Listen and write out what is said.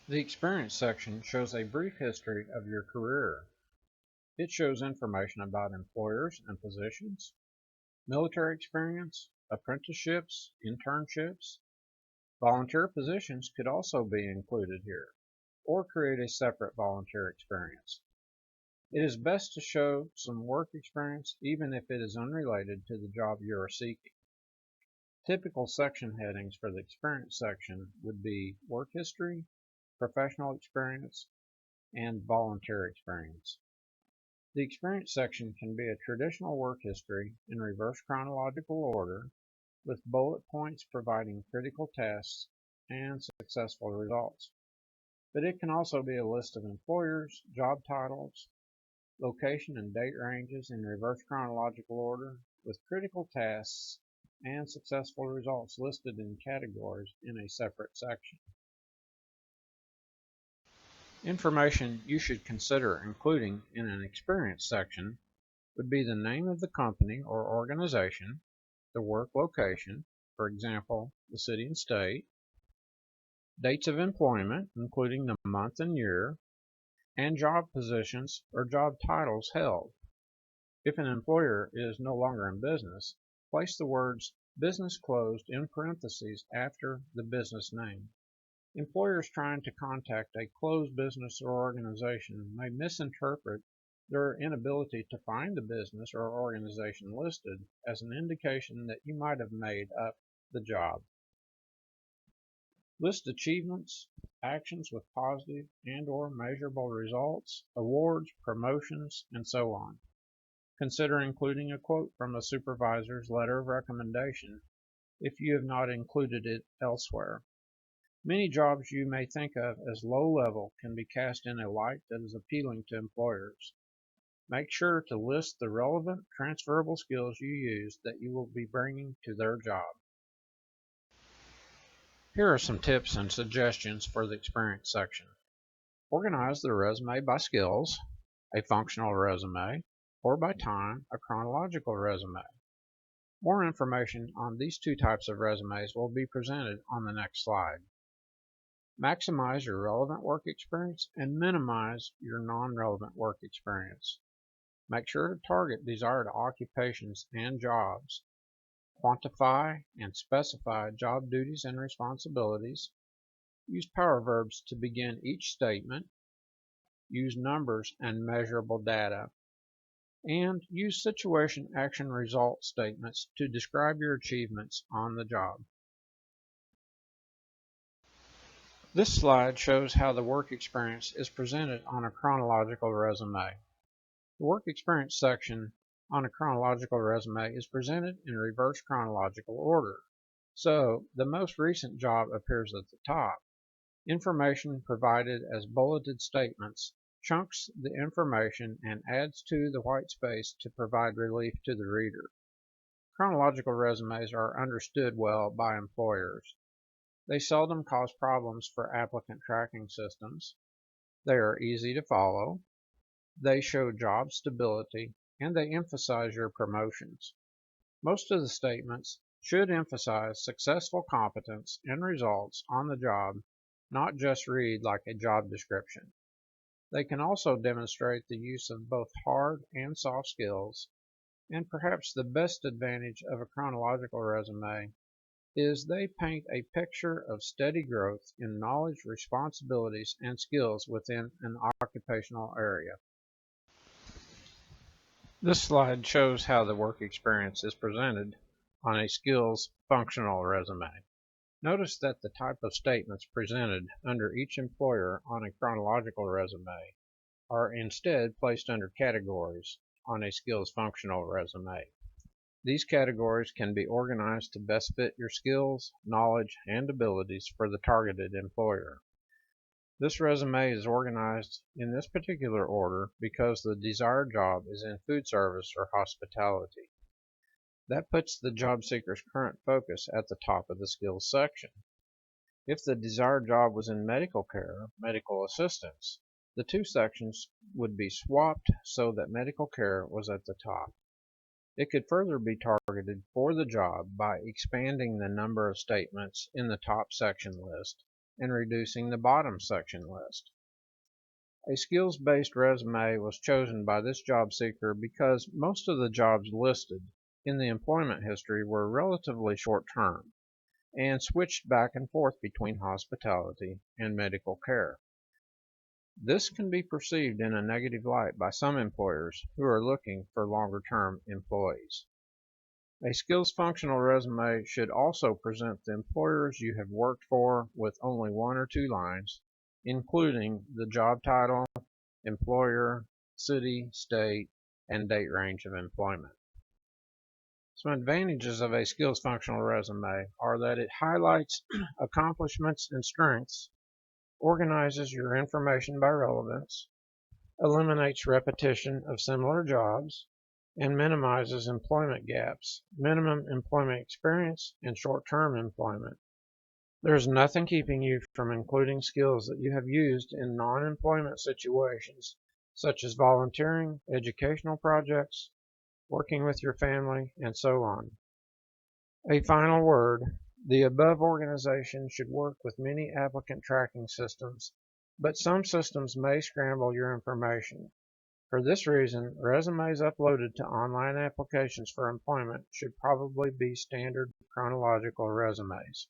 The experience section shows a brief history of your career. It shows information about employers and positions, military experience, apprenticeships, internships. Volunteer positions could also be included here, or create a separate volunteer experience. It is best to show some work experience even if it is unrelated to the job you are seeking. Typical section headings for the experience section would be work history, professional experience, and volunteer experience. The experience section can be a traditional work history in reverse chronological order, with bullet points providing critical tasks and successful results. But it can also be a list of employers, job titles, location and date ranges in reverse chronological order, with critical tasks and successful results listed in categories in a separate section. Information you should consider including in an experience section would be the name of the company or organization, the work location, for example, the city and state, dates of employment, including the month and year, and job positions or job titles held. If an employer is no longer in business, place the words "business closed" in parentheses after the business name. Employers trying to contact a closed business or organization may misinterpret their inability to find the business or organization listed as an indication that you might have made up the job. List achievements, actions with positive and/or measurable results, awards, promotions, and so on. Consider including a quote from a supervisor's letter of recommendation if you have not included it elsewhere. Many jobs you may think of as low level can be cast in a light that is appealing to employers. Make sure to list the relevant transferable skills you use that you will be bringing to their job. Here are some tips and suggestions for the experience section. Organize the resume by skills, a functional resume, or by time, a chronological resume. More information on these two types of resumes will be presented on the next slide. Maximize your relevant work experience and minimize your non-relevant work experience. Make sure to target desired occupations and jobs. Quantify and specify job duties and responsibilities. Use power verbs to begin each statement. Use numbers and measurable data. And use situation action result statements to describe your achievements on the job. This slide shows how the work experience is presented on a chronological resume. The work experience section on a chronological resume is presented in reverse chronological order. So the most recent job appears at the top. Information provided as bulleted statements chunks the information and adds to the white space to provide relief to the reader. Chronological resumes are understood well by employers. They seldom cause problems for applicant tracking systems. They are easy to follow. They show job stability, and they emphasize your promotions. Most of the statements should emphasize successful competence and results on the job, not just read like a job description. They can also demonstrate the use of both hard and soft skills, and perhaps the best advantage of a chronological resume is they paint a picture of steady growth in knowledge, responsibilities, and skills within an occupational area. This slide shows how the work experience is presented on a skills functional resume. Notice that the type of statements presented under each employer on a chronological resume are instead placed under categories on a skills functional resume. These categories can be organized to best fit your skills, knowledge, and abilities for the targeted employer. This resume is organized in this particular order because the desired job is in food service or hospitality. That puts the job seeker's current focus at the top of the skills section. If the desired job was in medical care, medical assistance, the two sections would be swapped so that medical care was at the top. It could further be targeted for the job by expanding the number of statements in the top section list and reducing the bottom section list. A skills-based resume was chosen by this job seeker because most of the jobs listed in the employment history were relatively short-term and switched back and forth between hospitality and medical care. This can be perceived in a negative light by some employers who are looking for longer-term employees. A skills functional resume should also present the employers you have worked for with only 1 or 2 lines, including the job title, employer, city, state, and date range of employment. Some advantages of a skills functional resume are that it highlights accomplishments and strengths, organizes your information by relevance, eliminates repetition of similar jobs, and minimizes employment gaps, minimum employment experience, and short-term employment. There's nothing keeping you from including skills that you have used in non-employment situations, such as volunteering, educational projects, working with your family, and so on. A final word: the above organization should work with many applicant tracking systems, but some systems may scramble your information. For this reason, resumes uploaded to online applications for employment should probably be standard chronological resumes.